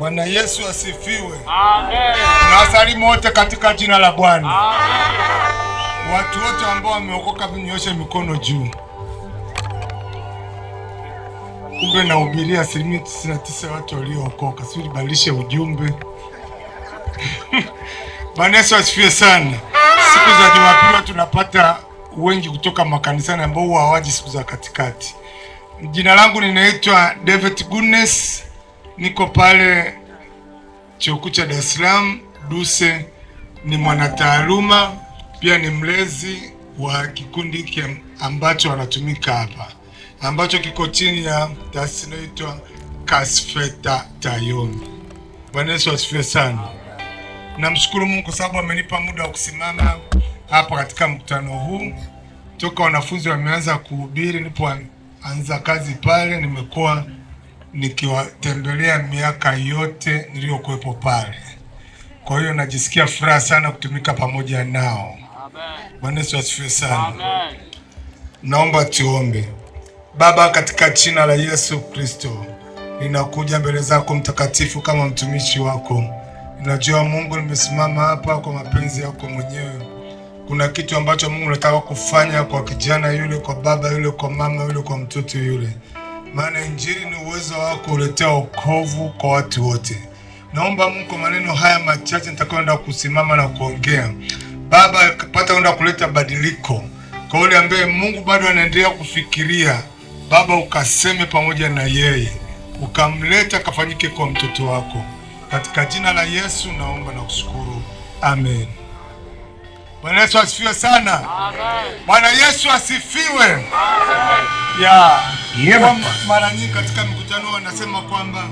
Bwana Yesu asifiwe. Amen. Nawasalimu wote katika jina la Bwana. Amen. Watu wote ambao wameokoka vinyoshe mikono juu. Kumbe nahubiria 99% watu waliookoka. Sisi badilishe ujumbe. Bwana Yesu asifiwe sana. Siku za Jumapili tunapata wengi kutoka makanisani ambao huwa hawaji siku za katikati. Jina langu ninaitwa David Goodness. Niko pale Chuo Kikuu cha Dar es Salaam Duse. Ni mwanataaluma, pia ni mlezi wa kikundi ambacho wanatumika hapa, ambacho kiko chini ya taasisi inaitwa Kasfeta Tayomi. Bwana Yesu asifiwe sana. Namshukuru Mungu kwa sababu amenipa muda wa kusimama hapa katika mkutano huu. Toka wanafunzi wameanza kuhubiri, nilipoanza kazi pale, nimekuwa nikiwatembelea miaka yote niliyokuwepo pale. Kwa hiyo najisikia furaha sana kutumika pamoja nao. Bwana Yesu asifiwe sana. Amen. Naomba tuombe. Baba, katika jina la Yesu Kristo, ninakuja mbele zako mtakatifu kama mtumishi wako. Ninajua Mungu, nimesimama hapa kwa mapenzi yako mwenyewe. Kuna kitu ambacho Mungu anataka kufanya kwa kijana yule, kwa baba yule, kwa mama yule, kwa mtoto yule. Maana injili ni uwezo wako uletea wokovu kwa watu wote. Naomba Mungu, kwa maneno haya machache nitakayoenda kusimama na kuongea, Baba, pata kwenda kuleta badiliko kwa yule ambaye Mungu bado anaendelea kufikiria. Baba, ukaseme pamoja na yeye, ukamleta kafanyike kwa mtoto wako. Katika jina la Yesu naomba na kushukuru. Amen. Bwana Yesu asifiwe sana. Amen. Bwana Yesu asifiwe. Amen. Mara nyingi katika mikutano wanasema kwamba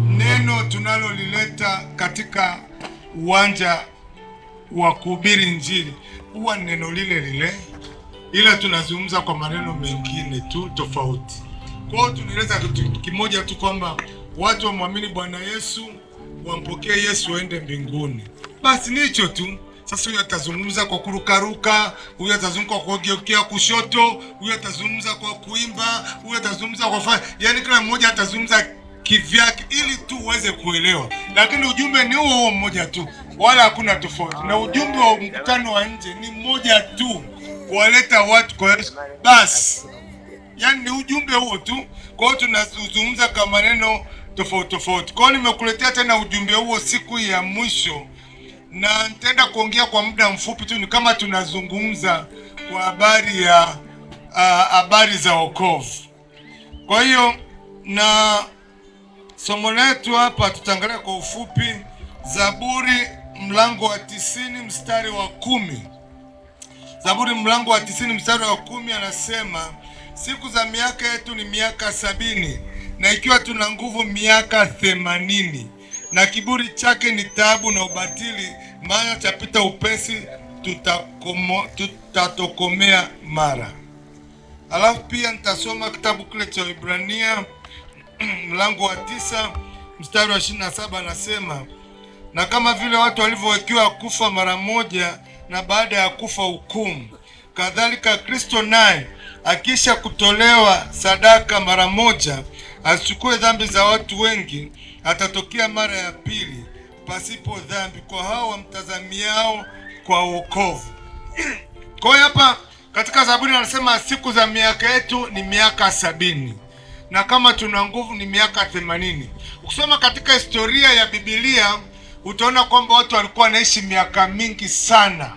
neno tunalolileta katika uwanja wa kuhubiri injili huwa neno lile lile, ila tunazungumza kwa maneno mengine tu tofauti. Kwa hiyo tunaeleza kitu kimoja tu, kwamba watu wamwamini Bwana Yesu, wampokee Yesu, waende mbinguni. Basi ni hicho tu. Sasa huyu atazungumza kwa kurukaruka, huyu atazungumza kwa kugeukia kushoto, huyu atazungumza kwa kuimba, huyu atazungumza kwa yaani kila mmoja atazungumza kivyake ili tu uweze kuelewa. Lakini ujumbe ni huo mmoja tu, wala hakuna tofauti. Na ujumbe wa mkutano wa nje ni mmoja tu, kuwaleta watu kwa Yesu. Basi yaani ni ujumbe huo tu. Kwa hiyo tunazungumza kwa maneno tofauti tofauti. Kwa hiyo nimekuletea tena ujumbe huo siku ya mwisho, na nitaenda kuongea kwa muda mfupi tu. Ni kama tunazungumza kwa habari ya habari za wokovu. Kwa hiyo na somo letu hapa tutaangalia kwa ufupi Zaburi mlango wa 90 mstari wa 10. Zaburi mlango wa 90 mstari wa 10 anasema, siku za miaka yetu ni miaka 70, na ikiwa tuna nguvu miaka 80, na kiburi chake ni taabu na ubatili, maana chapita upesi, tutatokomea mara. Alafu pia nitasoma kitabu kile cha Ibrania mlango wa 9 mstari wa 27, anasema, na kama vile watu walivyowekewa kufa mara moja na baada ya kufa hukumu, kadhalika Kristo naye akisha kutolewa sadaka mara moja asichukue dhambi za watu wengi, atatokea mara ya pili pasipo dhambi kwa hao wamtazamiao kwa wokovu. Kwa hiyo hapa katika Zaburi anasema siku za miaka yetu ni miaka 70, na kama tuna nguvu ni miaka 80. Ukisoma katika historia ya Biblia utaona kwamba watu walikuwa wanaishi miaka mingi sana.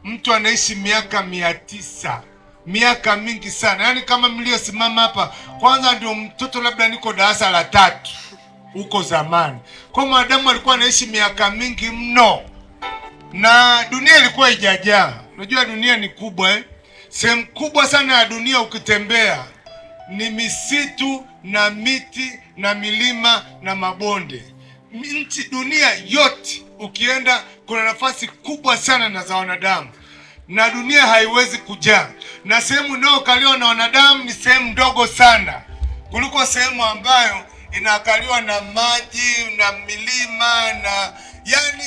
Mtu anaishi miaka 900, miaka mingi sana. Yaani kama mliosimama hapa, kwanza ndio mtoto labda niko darasa la 3 huko zamani. Kwa mwanadamu alikuwa anaishi miaka mingi mno, na dunia ilikuwa ijajaa. Unajua dunia ni kubwa Sehemu kubwa sana ya dunia ukitembea ni misitu na miti na milima na mabonde. Dunia yote ukienda kuna nafasi kubwa sana na za wanadamu, na dunia haiwezi kujaa. Na sehemu inayokaliwa na wanadamu ni sehemu ndogo sana kuliko sehemu ambayo inakaliwa na maji na milima, na yani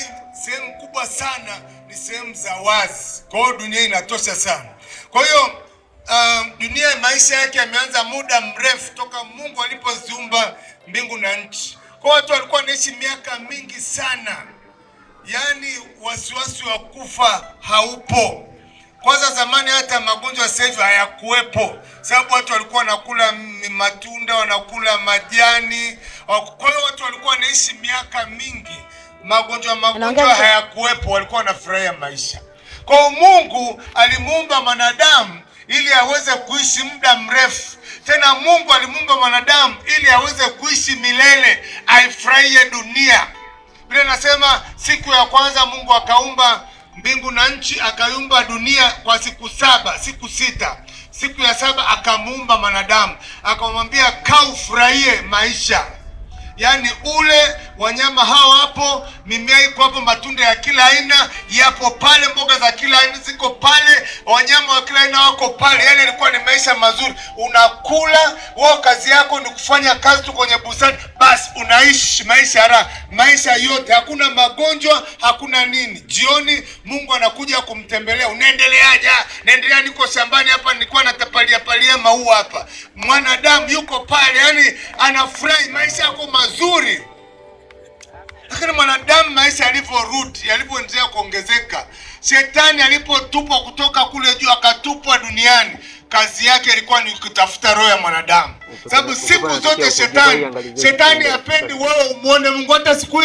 sehemu kubwa sana ni sehemu za wazi. Kwa hiyo dunia inatosha sana. Kwa hiyo dunia maisha yake yameanza muda mrefu toka Mungu alipoziumba mbingu na nchi. Kwa watu walikuwa wanaishi miaka mingi sana, yaani wasiwasi wa kufa haupo. Kwanza zamani hata magonjwa sasa hivi hayakuwepo, sababu watu walikuwa wanakula matunda, wanakula majani. Kwa hiyo watu walikuwa wanaishi miaka mingi, magonjwa hayakuwepo, walikuwa wanafurahia maisha. Kwa hiyo Mungu alimuumba mwanadamu ili aweze kuishi muda mrefu. Tena Mungu alimuumba mwanadamu ili aweze kuishi milele, aifurahie dunia. Biblia inasema siku ya kwanza Mungu akaumba mbingu na nchi, akaumba dunia kwa siku 7, siku 6. Siku ya 7 akamuumba mwanadamu, akamwambia kaa ufurahie maisha. Yaani ule wanyama hao hapo, mimea iko hapo, matunda ya kila aina yapo pale, mboga za kila aina ziko pale, wanyama wa kila aina wako pale. Yaani ilikuwa ni maisha mazuri, unakula wewe, kazi yako ni kufanya kazi tu kwenye bustani, basi unaishi maisha raha, maisha yote, hakuna magonjwa, hakuna nini. Jioni Mungu anakuja kumtembelea, unaendeleaje? Naendelea, niko shambani hapa, nilikuwa natapalia maua hapa. Mwanadamu yuko pale, yaani anafurahi maisha yako mazuri. Lakini mwanadamu maisha yalivyorudi, yalivyoendelea kuongezeka, shetani alipotupwa kutoka kule juu akatupwa duniani, kazi yake ilikuwa ni kutafuta roho ya mwanadamu. Sababu siku zote shetani hapendi wewe umuone Mungu hata siku.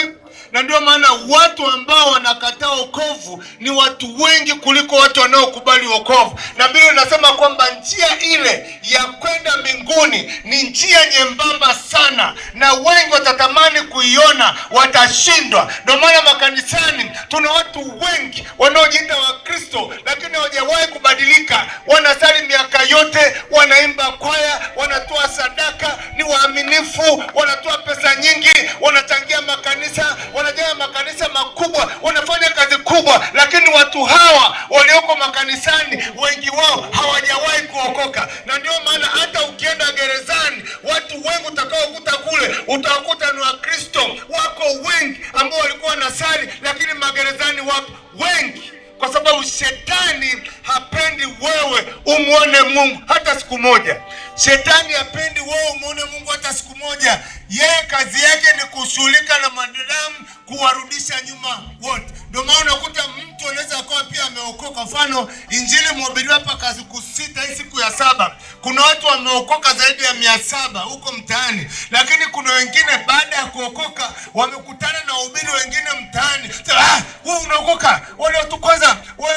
Na ndio maana watu ambao wanakataa wokovu ni watu wengi kuliko watu wanaokubali wokovu. Na Biblia inasema kwamba njia ile ya kwenda mbinguni ni njia nyembamba sana, na wengi watatamani kuiona, watashindwa. Ndio maana makanisani tuna watu wengi wanaojiita Wakristo lakini hawajawahi kubadilika. Wanasali miaka yote, wanaimba kwaya, wanatoa sadaka, ni waaminifu, wanatoa pesa nyingi, wanachangia makanisa, wanajenga makanisa makubwa, wanafanya kazi kubwa, lakini watu hawa walioko makanisani wengi wao hawajawahi kuokoka. Na ndio maana hata ukienda gerezani, watu wengi utakaokuta kule utawakuta ni Wakristo. Wako wengi ambao walikuwa wanasali lakini magerezani wapo wengi, kwa sababu shetani hapendi wewe umuone Mungu hata siku moja. Shetani hapendi wewe umuone Mungu hata siku moja. Yeye kazi yake ni kushughulika na wanadamu, kuwarudisha nyuma wote. Ndio maana unakuta mtu anaweza akawa pia ameokoka. Mfano, injili mhubiriwa hapa kwa siku 6, hii siku ya 7 kuna watu wameokoka zaidi ya 700 huko mtaani. Lakini kuna wengine baada ya kuokoka wamekutana na wahubiri wengine mtaani. Wewe unaokoka, wale watu kwanza, wewe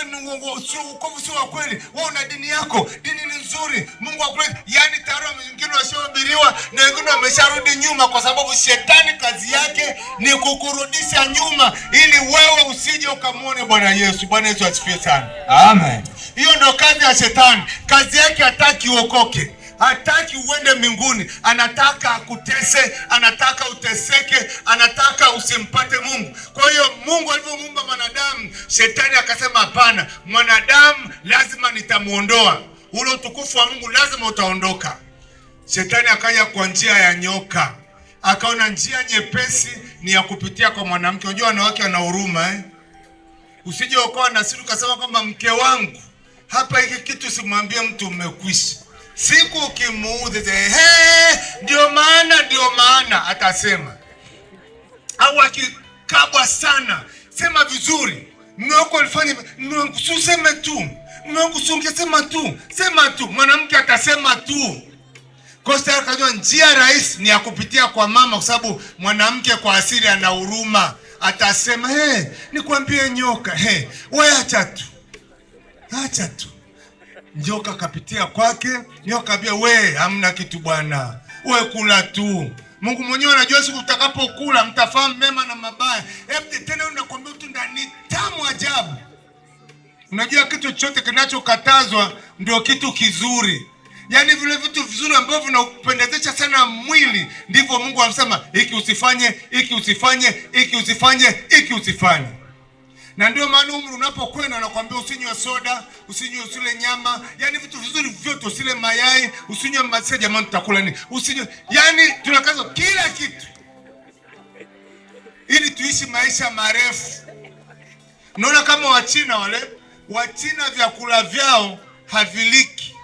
wokovu sio wa kweli, wewe una dini yako, dini ni nzuri, Mungu akulete. Yaani tayari wengine washahubiriwa na wengine wamesharudi nyuma, kwa sababu shetani kazi yake ni kukurudisha nyuma ili wewe usije ukamwone Bwana Yesu. Bwana Yesu asifiwe sana. Amen. Hiyo ndio kazi ya shetani. Kazi yake hataki uokoke, hataki uende mbinguni, anataka akutese, anataka uteseke, anataka usimpate Mungu. Kwa hiyo Mungu alivyomuumba mwanadamu, shetani akasema hapana, mwanadamu lazima nitamuondoa, ule utukufu wa Mungu lazima utaondoka. Shetani akaja kwa njia ya nyoka, akaona njia nyepesi ni ya kupitia kwa mwanamke. Unajua wanawake wana huruma Usije ukawa na siri ukasema kwamba mke wangu hapa hiki kitu simwambie mtu, umekwisha. Siku ukimuudhi ndio maana atasema. Au akikabwa sana, sema vizuri. Mume wako alifanya, usiseme tu. Mume wangu ungesema tu. Sema tu. Mwanamke atasema tu. Kwa sababu kajua njia rahisi ni ya kupitia kwa mama, kwa sababu mwanamke kwa asili ana huruma. Atasema nikwambie nyoka, wewe acha tu. Nyoka kapitia kwake, nyoka ambia wewe hamna kitu bwana, wewe kula tu. Mungu mwenyewe anajua siku utakapokula mtafahamu mema na mabaya. Tena unakwambia tu ndani tamu ajabu. Unajua kitu chochote kinachokatazwa ndio kitu kizuri. Yaani vile vitu vizuri ambavyo vinakupendezesha sana mwili, ndivyo Mungu anasema hiki usifanye, hiki usifanye, hiki usifanye, hiki usifanye. Na ndio maana umri unapokwenda anakuambia usinywe soda, usile nyama, yaani vitu vizuri vyote, usile mayai, usinywe maziwa. Jamani, tutakula nini? Usinywe. Yaani tunakaza kila kitu ili tuishi maisha marefu. Unaona kama Wachina vyakula vyao haviliki.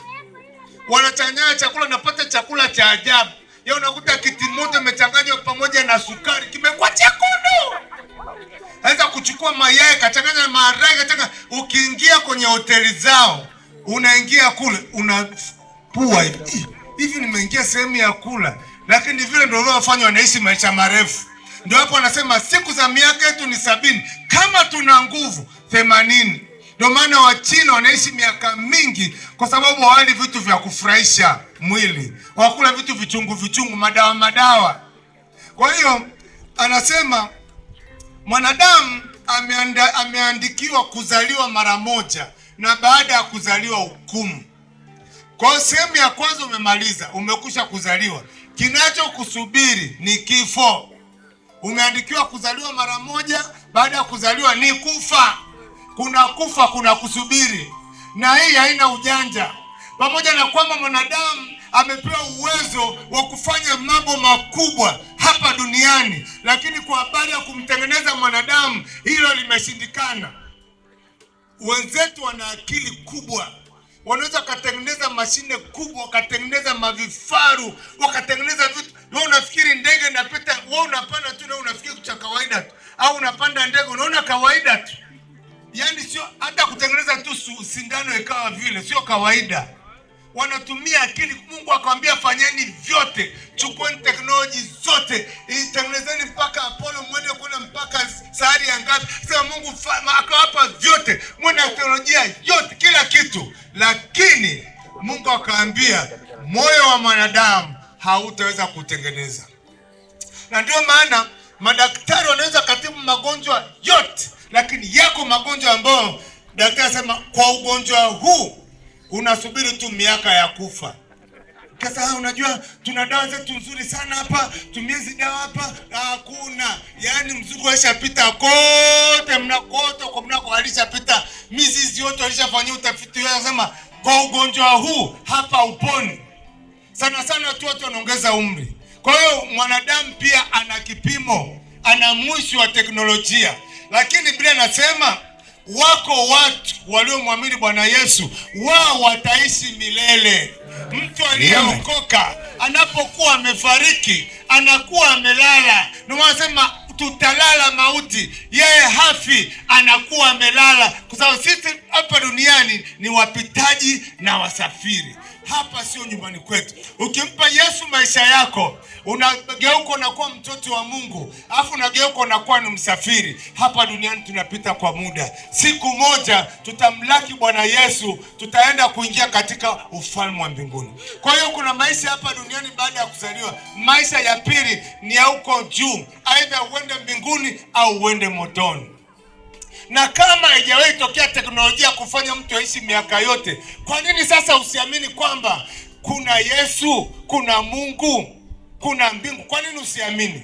Wanachanganya chakula, napata chakula cha ajabu. ya unakuta kitimoto imechanganywa pamoja na sukari kimekuwa chekundu. Anza kuchukua mayai kachanganya na maharage kachanganya. Ukiingia kwenye hoteli zao, unaingia kule unapua hivi nimeingia sehemu ya kula, lakini vile ndio wanaofanya wanaishi maisha marefu. Ndio hapo wanasema siku za miaka yetu ni 70 kama tuna nguvu 80. Ndio maana Wachina wanaishi miaka mingi kwa sababu hawali vitu vya kufurahisha mwili, wakula vitu vichungu, madawa. Kwa hiyo anasema mwanadamu ameandikiwa kuzaliwa mara moja na baada ya kuzaliwa hukumu. Kwa hiyo sehemu ya kwanza umemaliza, umekusha kuzaliwa. Kinachokusubiri ni kifo. Umeandikiwa kuzaliwa mara moja, baada ya kuzaliwa ni kufa. Kuna kufa, kuna kusubiri. Na hii haina ujanja. Pamoja na kwamba mwanadamu amepewa uwezo wa kufanya mambo makubwa hapa duniani, lakini kwa habari ya kumtengeneza mwanadamu hilo limeshindikana. Wenzetu wana akili kubwa. Wanaweza wakatengeneza mashine kubwa, wakatengeneza mavifaru, wakatengeneza vitu. Wewe unafikiri ndege inapita, wewe unapanda tu na unafikiri cha kawaida tu. Au unapanda ndege unaona kawaida tu. Yaani sio hata kutengeneza tu sindano ikawa vile, sio kawaida. Wanatumia akili. Mungu akamwambia fanyeni vyote. Chukueni teknoloji zote. Itengenezeni mpaka Apollo mwende kuna mpaka sayari ya ngapi. Sema Mungu akawapa vyote. Mwende teknolojia yote, kila kitu. Lakini Mungu akaambia moyo wa mwanadamu hautaweza kutengeneza. Na ndio maana madaktari wanaweza kutibu magonjwa yote, lakini yako magonjwa ambayo daktari anasema kwa ugonjwa huu unasubiri tu miaka ya kufa. Kasa unajua tuna dawa zetu nzuri sana hapa, tumie hizo dawa hapa. Hakuna. Yaani mzungu alishapita kote kwa mnako alishapita. Mizizi yote alishafanyia utafiti wao, anasema kwa ugonjwa huu hapa uponi. Sana watu wanaongeza umri. Kwa hiyo mwanadamu pia ana kipimo, ana mwisho wa teknolojia. Lakini Biblia inasema wako watu waliomwamini Bwana Yesu, wao wataishi milele. Mtu aliyeokoka anapokuwa amefariki anakuwa amelala. Ndio wanasema tutalala mauti, yeye hafi, anakuwa amelala. Kwa sababu sisi hapa duniani ni wapitaji na wasafiri. Hapa sio nyumbani kwetu. Ukimpa Yesu maisha yako, unageuka unakuwa mtoto wa Mungu, afu unageuka unakuwa ni msafiri. Hapa duniani tunapita kwa muda. Siku moja tutamlaki Bwana Yesu, tutaenda kuingia katika ufalme wa mbinguni. Kwa hiyo kuna maisha hapa duniani baada ya kuzaliwa. Maisha ya pili ni ya huko juu, aidha uende mbinguni au uende motoni. Na kama haijawahi tokea teknolojia kufanya mtu aishi miaka yote, kwa nini sasa usiamini kwamba kuna Yesu, kuna Mungu, kuna mbingu? Kwa nini usiamini?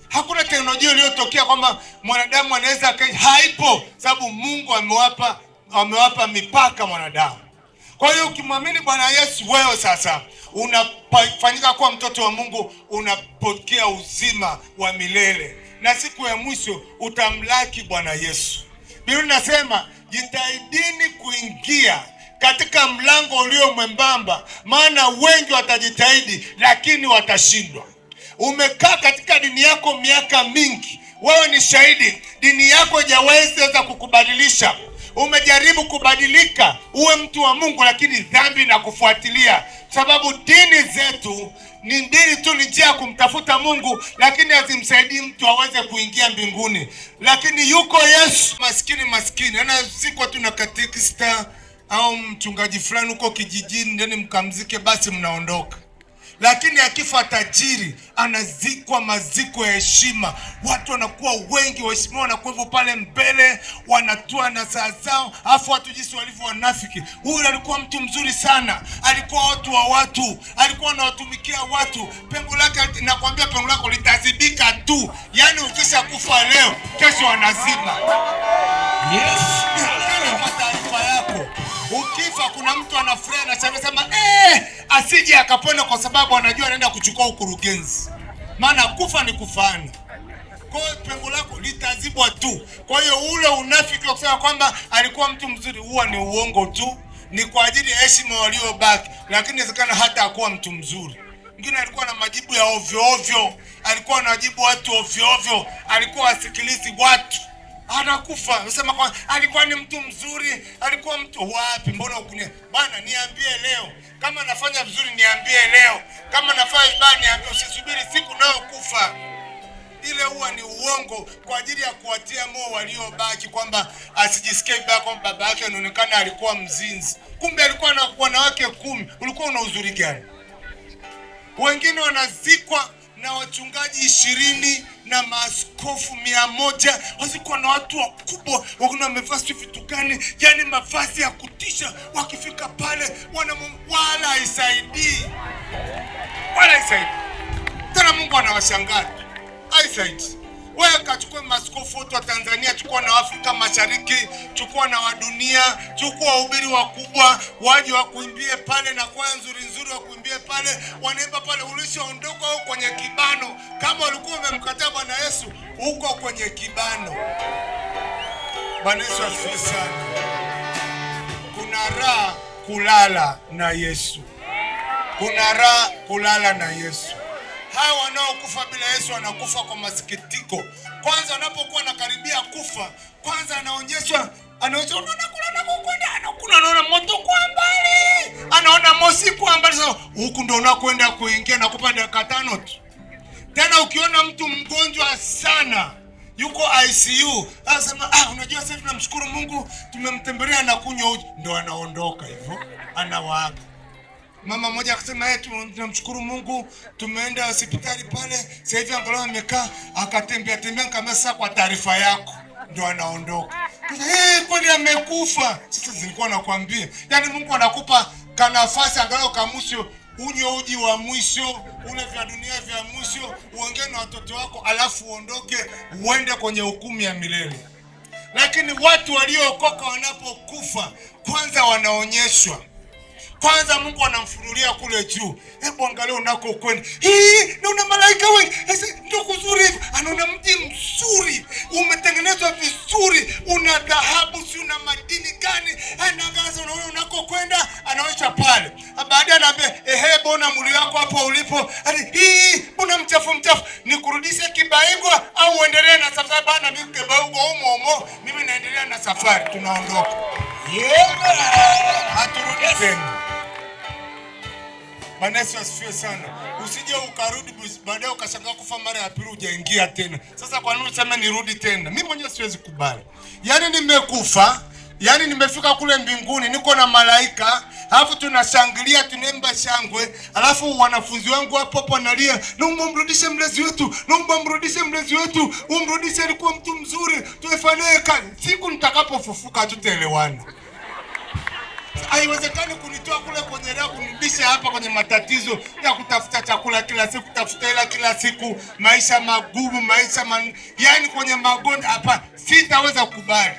Hakuna teknolojia iliyotokea kwamba mwanadamu anaweza haipo, sababu Mungu amewapa mipaka mwanadamu. Kwa hiyo ukimwamini Bwana Yesu, wewe sasa unafanyika kuwa mtoto wa Mungu, unapokea uzima wa milele. Na siku ya mwisho utamlaki Bwana Yesu. Biblia inasema jitahidini kuingia katika mlango ulio mwembamba, maana wengi watajitahidi lakini watashindwa. Umekaa katika dini yako miaka mingi, wewe ni shahidi, dini yako haijaweza kukubadilisha. Umejaribu kubadilika uwe mtu wa Mungu, lakini dhambi na kufuatilia. Sababu dini zetu ni dini tu, ni njia ya kumtafuta Mungu, lakini hazimsaidii mtu aweze kuingia mbinguni. Lakini yuko Yesu. Maskini ana siku tu na katekista au mchungaji fulani huko kijijini, ndeni mkamzike basi mnaondoka. Lakini akifa tajiri anazikwa maziko ya heshima. Watu wanakuwa wengi, waheshimiwa wanakuwa pale mbele, wanatua na saa zao. Afu watu jinsi walivyo wanafiki. Huyu alikuwa mtu mzuri sana, alikuwa watu wa watu, alikuwa anawatumikia watu. Pengo lake, nakwambia pengo lako litazibika tu. Yaani ukisha kufa leo, kesho wanaziba. Yes. Taarifa yako. Ukifa kuna mtu anafurahi na anasema asije akapona kwa sababu anajua anaenda kuchukua ukurugenzi. Maana kufa ni kufana. Kwa hiyo pengo lako litazibwa tu. Kwa hiyo ule unafiki wa kusema kwamba alikuwa mtu mzuri, huwa ni uongo tu. Ni kwa ajili ya heshima waliobaki, lakini inawezekana hata hakuwa mtu mzuri. Mwingine alikuwa na majibu ya ovyo ovyo, alikuwa anajibu watu ovyo ovyo, alikuwa asikilizi watu, anakufa. Unasema kwa alikuwa ni mtu mzuri, alikuwa mtu wapi? Mbona ukunia bwana? Niambie leo kama nafanya vizuri, niambie leo kama nafanya vibaya, niambie. Usisubiri siku nayo kufa. Ile huwa ni uongo kwa ajili ya kuwatia moyo waliobaki, kwamba asijisikie vibaya kwamba baba yake anaonekana alikuwa mzinzi, kumbe alikuwa na wanawake 10. Ulikuwa una uzuri gani? Wengine wanazikwa na wachungaji 20 na maaskofu 100, wazikuwa na watu wakubwa, wengine wamevaa vitu gani, yani mavazi ya kutisha. Wakifika pale wala haisaidii, wala haisaidii tena. Mungu anawashangaa. Haisaidii. Wewe kachukua maaskofu wote wa Tanzania, chukua na Afrika Mashariki, chukua na wa dunia, chukua wahubiri wakubwa waje wakuimbie pale, na kwaya nzuri nzuri wakuimbie pale, wanaimba pale. Ulishaondoka huko kwenye kibano. Kama ulikuwa umemkataa Bwana Yesu, uko kwenye kibano. Bwana Yesu asifiwe sana. Kuna raha kulala na Yesu, kuna raha kulala na Yesu. Hawa wanaokufa bila Yesu wanakufa kwa masikitiko. Kwanza wanapokuwa nakaribia kufa, kwanza anaonyeshwa anaona moto kwa mbali, anaona moshi kwa mbali. Sasa huku ndo unakwenda kuingia na kupa dakika 5 tu. Tena ukiona mtu mgonjwa sana yuko ICU, anasema unajua sasa tunamshukuru Mungu tumemtembelea na kunywa uji, ndo anaondoka hivyo, anawaaga. Mama mmoja akasema tunamshukuru Mungu tumeenda hospitali pale, sasa hivi angalau amekaa akatembea kama sasa, kwa taarifa yako, ndo anaondoka. Kwani amekufa? Sasa zilikuwa nakwambia, yani Mungu anakupa kanafasi angalau kamusho, unywe uji wa mwisho, ule vya dunia vya mwisho, uongee na watoto wako, alafu uondoke uende kwenye hukumu ya milele. Lakini watu waliookoka wanapokufa, kwanza wanaonyeshwa. Kwanza Mungu anamfunulia kule juu. Hebu angalia unako kwenda. Na una malaika wengi. Ndio kuzuri hivi. Anaona mji mzuri, umetengenezwa vizuri, una dhahabu, si una madini gani? Anaangaza, unaona unako kwenda, anaonyesha pale. Baadaye anaambia, bona mwili wako hapo ulipo. Bona mchafu. Nikurudishe Kibaigwa au uendelee na safari? Bana mimi Kibaigwa humo. Mimi naendelea na safari, tunaondoka. Haturudi tena. Bwana Yesu asifiwe sana. Usije ukarudi baadaye ukashangaa kufa mara ya pili hujaingia tena. Sasa kwa nini unasema nirudi tena? Mimi mwenyewe siwezi kubali. Yaani nimekufa, yaani nimefika kule mbinguni, niko na malaika, alafu tunashangilia, tunaimba shangwe, alafu wanafunzi wangu hapo wanalia, naomba mrudishe mlezi wetu, naomba mrudishe mlezi wetu, umrudishe, alikuwa mtu mzuri, tuifanyie kazi. Siku nitakapofufuka tutaelewana. Haiwezekani kunitoa kule kwenye raha kunirudisha hapa kwenye matatizo ya kutafuta chakula kila siku, kutafuta hela kila siku, maisha magumu, yani kwenye magonjwa hapa. Sitaweza kukubali.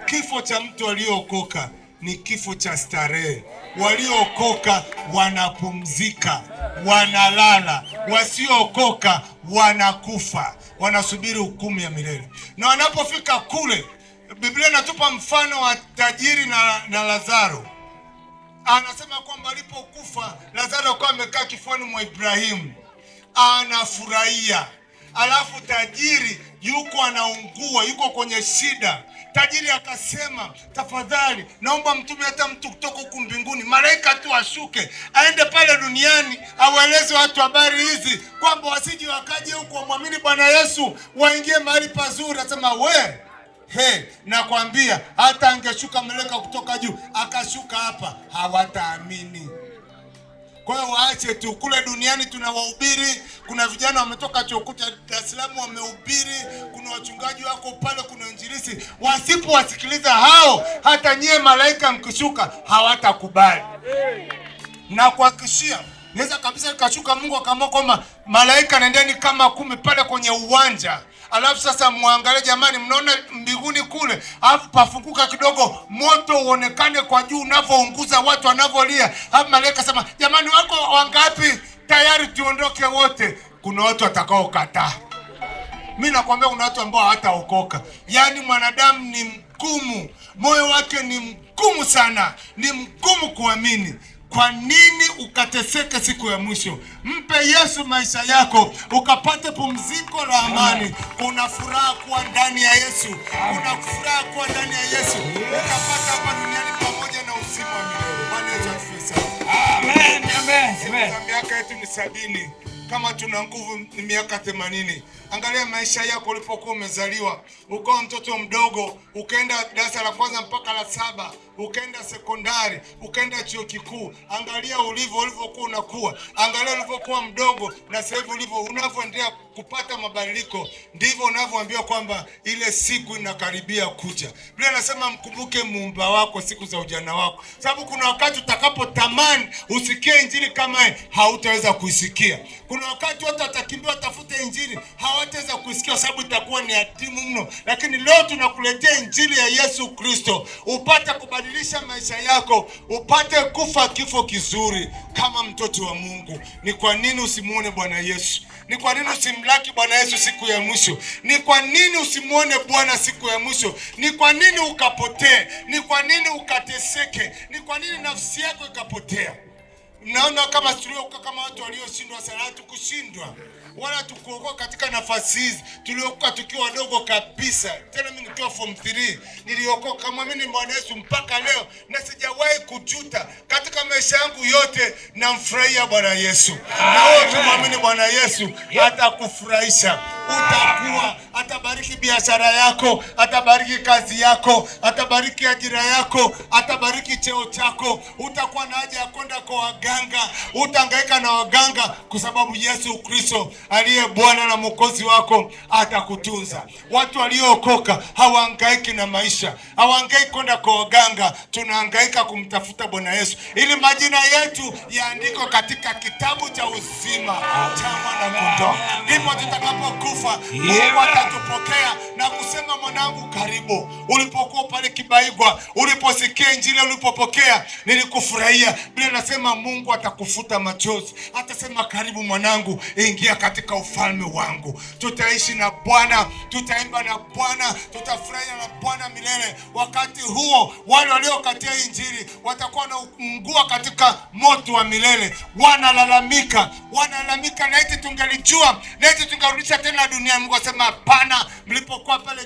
Kifo cha mtu aliyookoka ni kifo cha starehe. Waliookoka wanapumzika, wanalala. Wasiookoka wanakufa, wanasubiri hukumu ya milele. Na wanapofika kule, Biblia inatupa mfano wa tajiri na Lazaro. Anasema kwamba alipokufa Lazaro akawa amekaa kifuani mwa Ibrahimu, anafurahia. Alafu tajiri yuko anaungua, yuko kwenye shida. Tajiri akasema, tafadhali naomba mtume hata mtu kutoka huku mbinguni, malaika tu ashuke, aende pale duniani awaeleze watu habari hizi, kwamba wasije wakaje huko wamwamini Bwana Yesu, waingie mahali pazuri. Asema nakwambia hata angeshuka malaika kutoka juu akashuka hapa, hawataamini. Kwa hiyo waache tu. Kule duniani tunawahubiri, kuna vijana wametoka chuo kikuu cha Dar es Salaam wamehubiri, kuna wachungaji wako pale, kuna injilisi. Wasipowasikiliza hao, hata nyie malaika mkishuka hawatakubali. Na kuhakikishia, naweza kabisa ikashuka Mungu akaamua kwamba malaika nendeni kama 10 pale kwenye uwanja. Alafu sasa muangalie, jamani, mnaona mbinguni kule, alafu pafunguka kidogo, moto uonekane kwa juu unavyounguza watu wanavyolia. Alafu malaika sema, jamani, wako wangapi tayari tuondoke wote? Kuna watu watakao kataa. Mimi nakwambia kuna watu ambao hawataokoka. Yaani mwanadamu ni mgumu, moyo wake ni mgumu sana, ni mgumu kuamini. Kwa nini ukateseke siku ya mwisho? Mpe Yesu maisha yako ukapate pumziko la amani. Kuna furaha kuwa ndani ya Yesu, kuna furaha kuwa ndani ya Yesu, ukapata hapa duniani pamoja na uzima wa milele. Bwana Yesu asifiwe sana. Amen, amen, amen. Miaka yetu ni 70, kama tuna nguvu ni miaka 80. Angalia maisha yako ulipokuwa umezaliwa, ukawa mtoto mdogo, ukaenda darasa la kwanza mpaka la 7, ukaenda sekondari, ukaenda chuo kikuu. Angalia ulivyokuwa unakuwa, angalia ulivyokuwa mdogo na sasa hivi unavyoendelea kupata mabadiliko, ndivyo unavyoambiwa kwamba ile siku inakaribia kuja. Biblia inasema mkumbuke muumba wako siku za ujana wako, sababu kuna wakati utakapotamani usikie injili kama hii, hautaweza kuisikia. Kuna wakati watu watakimbia watafute injili, hawataweza kuisikia sababu itakuwa ni adimu mno. Lakini leo tunakuletea injili ya Yesu Kristo, upate kubadilisha maisha yako, upate kufa kifo kizuri kama mtoto wa Mungu. Ni kwa nini usimuone Bwana Yesu? Ni kwa nini usimlaki Bwana Yesu siku ya mwisho? Ni kwa nini usimuone Bwana siku ya mwisho? Ni kwa nini ukapotee? Ni kwa nini ukateseke? Ni kwa nini nafsi yako ikapotea? Naona kama tuliokuwa kama watu walioshindwa sana. Hatukushindwa wala tukuokoa katika nafasi hizi. Tuliokuwa tukiwa wadogo kabisa. Tena mimi nikiwa form 3 niliokoka kama mimi Bwana Yesu mpaka leo, na sijawahi kujuta katika maisha yangu yote. Namfurahia Bwana Yesu. Na wewe tumwamini Bwana Yesu, atakufurahisha. Utakuwa, atabariki biashara yako, atabariki kazi yako, atabariki ajira yako, atabariki cheo chako. Utakuwa na haja ya kwenda kwa waganga, utahangaika na waganga, kwa sababu Yesu Kristo aliye Bwana na Mwokozi wako atakutunza. Watu waliookoka hawahangaiki na maisha, hawahangaiki kwenda kwa waganga. Tunahangaika kumtafuta Bwana Yesu ili majina yetu yaandikwe katika kitabu cha uzima cha Mwana-Kondoo. Ndipo tutakapokufa Mungu atatupokea na kusema, mwanangu karibu. Ulipokuwa pale Kibaigwa, uliposikia injili, ulipopokea, nilikufurahia. Biblia inasema Mungu atakufuta machozi, atasema karibu mwanangu, ingia katika ufalme wangu. Tutaishi na Bwana, tutaimba na Bwana, tutafurahia na Bwana milele. Wakati huo wale waliokatia injili watakuwa wanaungua katika moto wa milele. Wanalalamika, laiti tungelijua, laiti tungerudisha tena dunia. Mungu asema hapana, mlipokuwa pale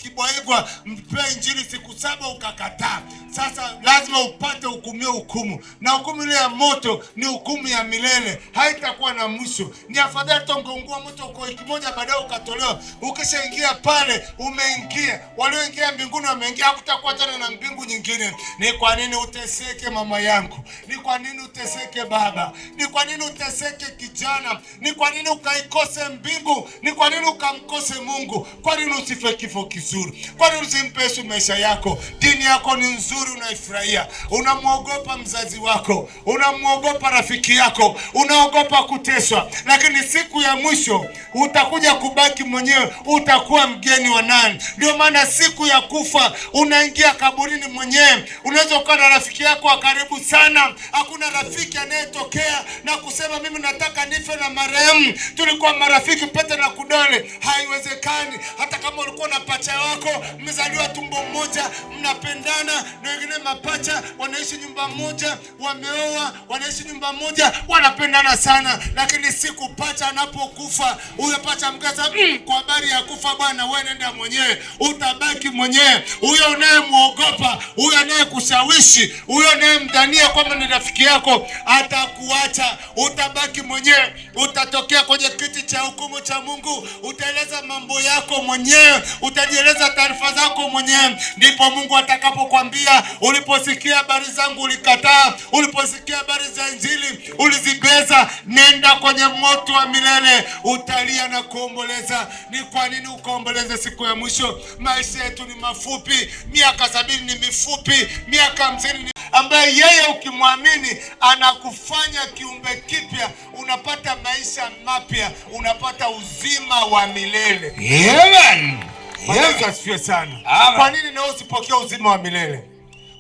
Kibaigwa mpe injili siku 7 ukakataa. Sasa lazima upate hukumu, na hukumu ile ya moto ni hukumu ya milele, haitakuwa na mwisho. Ni afadhali tungeungua moto kwa wiki moja, baadaye ukatolewa. Ukishaingia pale, umeingia. Walioingia mbinguni wameingia, hakutakuwa tena na mbingu nyingine. Ni kwa nini uteseke mama yangu? Ni kwa nini uteseke baba? Ni kwa nini uteseke kijana? Ni kwa nini ukaikose mbingu? Ni kwa nini ukamkose Mungu? Kwa nini usife kifo kizuri? Kwa nini usimpe Yesu maisha yako? Dini yako ni nzuri, unaifurahia. Unamwogopa mzazi wako, unamwogopa rafiki yako, unaogopa kuteswa, lakini siku ya mwisho utakuja kubaki mwenyewe. Utakuwa mgeni wa nani? Ndio maana siku ya kufa unaingia kaburini mwenyewe. Unaweza kuwa na rafiki yako wa karibu sana. Hakuna rafiki anayetokea na kusema mimi nataka nife na marehemu, tulikuwa marafiki pete na kudole. Haiwezekani. Hata kama ulikuwa na pacha wako, mmezaliwa tumbo moja, mnapendana, na wengine mapacha wanaishi nyumba moja, wameoa, wanaishi nyumba moja, wanapendana sana, lakini siku pacha anapokufa, huyo pacha mkaza, kwa habari ya kufa bwana, wewe nenda mwenyewe, utabaki mwenyewe. Huyo unayemwogopa, huyo anayekushawishi, huyo unayemdhania kwamba ni rafiki yako, atakuacha. Utabaki mwenyewe. Utatokea kwenye kiti cha hukumu cha Mungu, utaeleza mambo yako mwenyewe, utajieleza taarifa zako mwenyewe. Ndipo Mungu atakapokuambia, uliposikia habari zangu ulikataa, uliposikia habari za injili ulizibeza, nenda kwenye moto wa milele. Utalia na kuomboleza. Ni kwa nini ukaomboleze siku ya mwisho? Maisha yetu ni mafupi. Miaka 70 ni mifupi, miaka 50 ni ambaye yeye ukimwamini anakufanya kiumbe kipya. Unapata maisha mapya, unapata uzima wa milele. Amen. Yesu asifiwe sana. Kwa nini na usipokee uzima wa milele?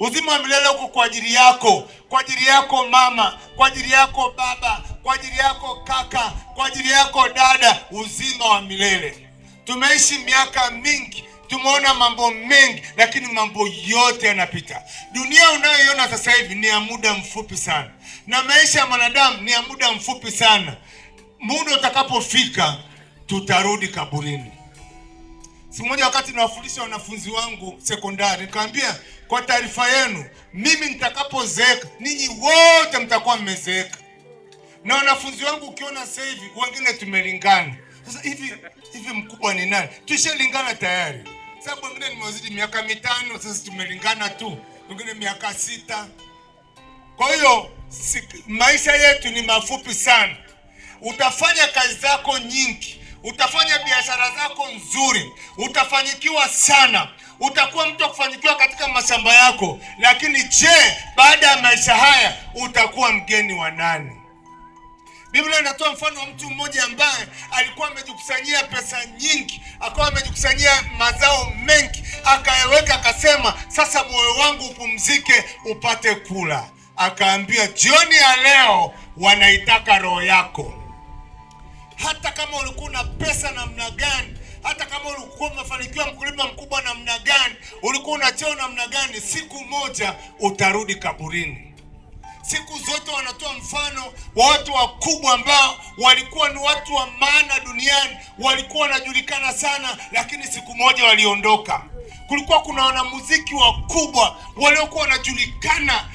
Uzima wa milele uko kwa ajili yako, kwa ajili yako mama, kwa ajili yako baba, kwa ajili yako kaka, kwa ajili yako dada. Uzima wa milele. Tumeishi miaka mingi tumeona mambo mengi, lakini mambo yote yanapita. Dunia unayoiona sasa hivi ni ya muda mfupi sana, na maisha ya mwanadamu ni ya muda mfupi sana. Muda utakapofika tutarudi kaburini. Siku moja wakati nawafundisha wanafunzi wangu sekondari, nikamwambia, kwa taarifa yenu, mimi nitakapozeeka ninyi wote mtakuwa mmezeeka. Na wanafunzi wangu ukiona sasa hivi wengine tumelingana. Sasa hivi mkubwa ni nani? Tushalingana tayari. Sababu wengine nimewazidi miaka 5, sasa tumelingana tu. Wengine miaka 6. Kwa hiyo maisha yetu ni mafupi sana. Utafanya kazi zako nyingi, utafanya biashara zako nzuri, utafanikiwa sana, utakuwa mtu wa kufanikiwa katika mashamba yako, lakini je, baada ya maisha haya utakuwa mgeni wa nani? Biblia inatoa mfano wa mtu mmoja ambaye alikuwa amejikusanyia pesa nyingi, akawa amejikusanyia mazao mengi, akayaweka, akasema, sasa moyo wangu upumzike upate kula. Akaambia, jioni ya leo wanaitaka roho yako. Hata kama ulikuwa na pesa namna gani, hata kama ulikuwa umefanikiwa mkulima mkubwa namna gani, ulikuwa una cheo namna gani, siku moja utarudi kaburini. Siku zote wanatoa mfano wa watu wakubwa ambao walikuwa ni watu wa maana duniani, walikuwa wanajulikana sana, lakini siku moja waliondoka. Kulikuwa kuna wanamuziki wakubwa waliokuwa wanajulikana,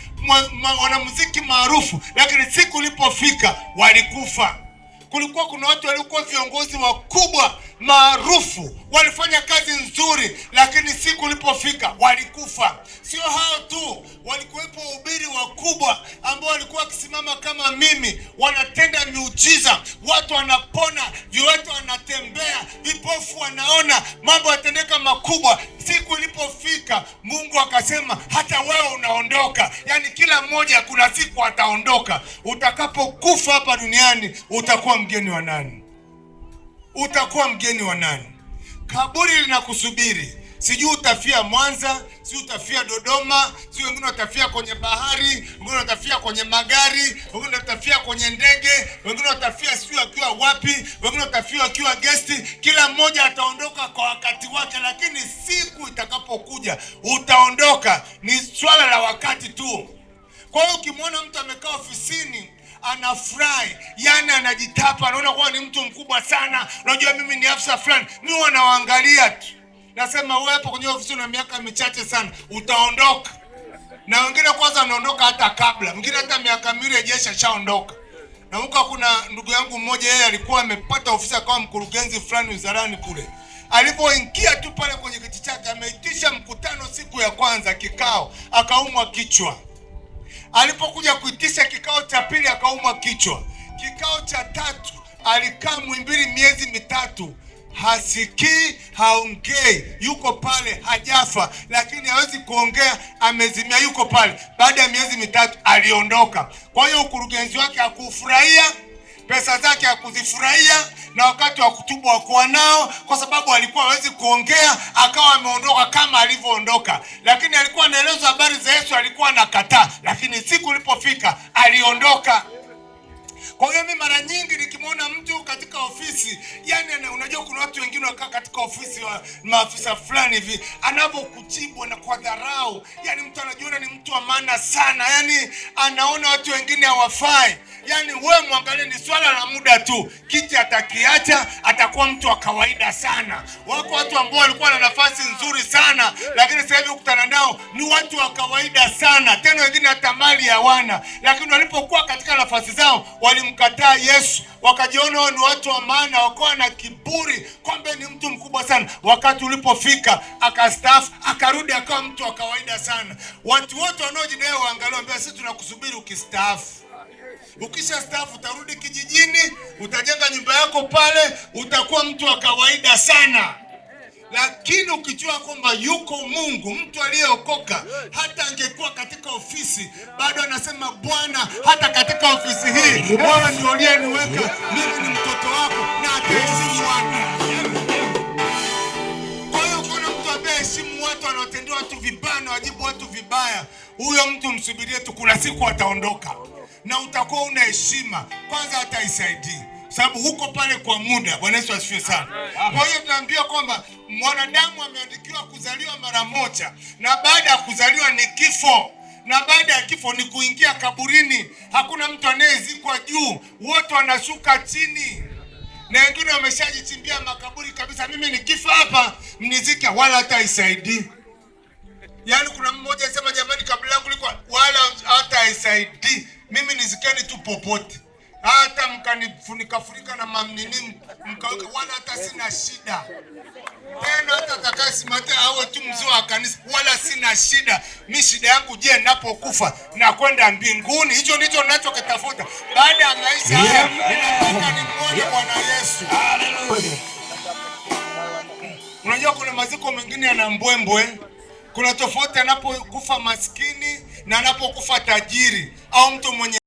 wanamuziki maarufu, lakini siku ilipofika walikufa. Kulikuwa kuna watu waliokuwa viongozi wakubwa maarufu, walifanya kazi nzuri, lakini siku ilipofika walikufa. Sio hao tu, walikuwepo wahubiri wakubwa ambao walikuwa wakisimama kama mimi, wanatenda miujiza, watu wanapona, viwete wanatembea, vipofu wanaona, mambo yatendeka makubwa. Siku ilipofika Mungu akasema, hata wewe unaondoka. Yaani kila mmoja kuna siku ataondoka. Utakapokufa hapa duniani utakuwa mgeni wa nani? Utakuwa mgeni wa nani? Kaburi linakusubiri. Sijui utafia Mwanza, sijui utafia Dodoma, sijui wengine watafia kwenye bahari, wengine watafia kwenye magari, wengine watafia kwenye ndege, wengine watafia sijui wakiwa wapi, wengine watafia wakiwa gesti. Kila mmoja ataondoka kwa wakati wake, lakini siku itakapokuja utaondoka. Ni swala la wakati tu. Kwa hiyo ukimwona mtu amekaa ofisini anafurahi, yani anajitapa, anaona kuwa ni mtu mkubwa sana, unajua mimi ni afisa fulani, mimi wanaangalia tu. Nasema wewe hapo kwenye ofisi una miaka michache sana, utaondoka. Na wengine kwanza wanaondoka hata kabla, mwingine hata miaka 2 haijaisha shaondoka. Na huko kuna ndugu yangu mmoja, yeye alikuwa amepata ofisi akawa mkurugenzi fulani wizarani kule. Alipoingia tu pale kwenye kiti chake, ameitisha mkutano siku ya kwanza kikao, akaumwa kichwa. Alipokuja kuitisha kikao cha pili akaumwa kichwa. Kikao cha tatu alikaa Muhimbili miezi 3. Hasikii, haongei, yuko pale, hajafa, lakini hawezi kuongea, amezimia, yuko pale. Baada ya miezi 3 aliondoka. Kwa hiyo ukurugenzi wake hakufurahia, pesa zake hakuzifurahia, na wakati wa kutubu hakuwa nao, kwa sababu alikuwa hawezi kuongea, akawa ameondoka kama alivyoondoka. Lakini alikuwa anaeleza habari za Yesu, alikuwa anakataa, lakini siku ilipofika aliondoka. Kwa hiyo mimi mara nyingi nikimwona mtu katika ofisi, yani unajua kuna watu wengine wakaa katika ofisi wa maafisa fulani hivi, anapokujibu na kwa dharau, yani mtu anajiona ni mtu wa maana sana, yani anaona watu wengine hawafai. Yani wewe mwangalie, ni swala la muda tu, kiti atakiacha, atakuwa mtu wa kawaida sana. Wako watu ambao walikuwa na nafasi nzuri sana, lakini sasa hivi ukutana nao ni watu wa kawaida sana, tena wengine hata mali hawana, lakini walipokuwa katika nafasi zao walimkataa Yesu, wakajiona wao ni watu wa maana, wakawa na kiburi kwamba ni mtu mkubwa sana. Wakati ulipofika akastaafu, akarudi akawa mtu wa kawaida sana. Watu wote wanaojidai waangalia, sisi tunakusubiri ukistaafu. Ukisha staafu utarudi kijijini, utajenga nyumba yako pale, utakuwa mtu wa kawaida sana. Lakini ukijua kwamba yuko Mungu, mtu aliyeokoka, hata angekuwa katika ofisi bado anasema, Bwana, hata katika ofisi hii wewe ndio uliyeniweka, mimi ni mtoto wako na ataheshimu watu. Kwa hiyo kuna mtu ambaye heshimu watu, anaotendea watu vibaya na wajibu watu vibaya, huyo mtu msubirie tu, kuna siku ataondoka na utakuwa una heshima. Kwanza hataisaidii. sababu huko pale kwa muda. Bwana Yesu asifiwe sana. Kwa hiyo tunaambiwa kwamba mwanadamu ameandikiwa kuzaliwa mara moja, na baada ya kuzaliwa ni kifo, na baada ya kifo ni kuingia kaburini. Hakuna mtu anayezikwa juu, wote wanashuka chini, na wengine wameshajichimbia makaburi kabisa. Mimi nikifa hapa mnizike, wala hata isaidii. Yaani kuna mmoja anasema jamani, kabla yangu liko wala hata isaidii. Mimi nizikeni tu popote, hata mkanifunika na mamnini mkaweka, wala hata sina shida. Tena hata atakayesimama awe tu mzee wa kanisa, wala sina shida. Mimi shida yangu, je, ninapokufa na kwenda mbinguni? Hicho ndicho ninachokitafuta baada ya maisha haya. Ninataka nimuone Bwana Yesu. Haleluya. Unajua kuna maziko mengine yana mbwembwe. Kuna tofauti anapokufa maskini na anapokufa tajiri au mtu mwenye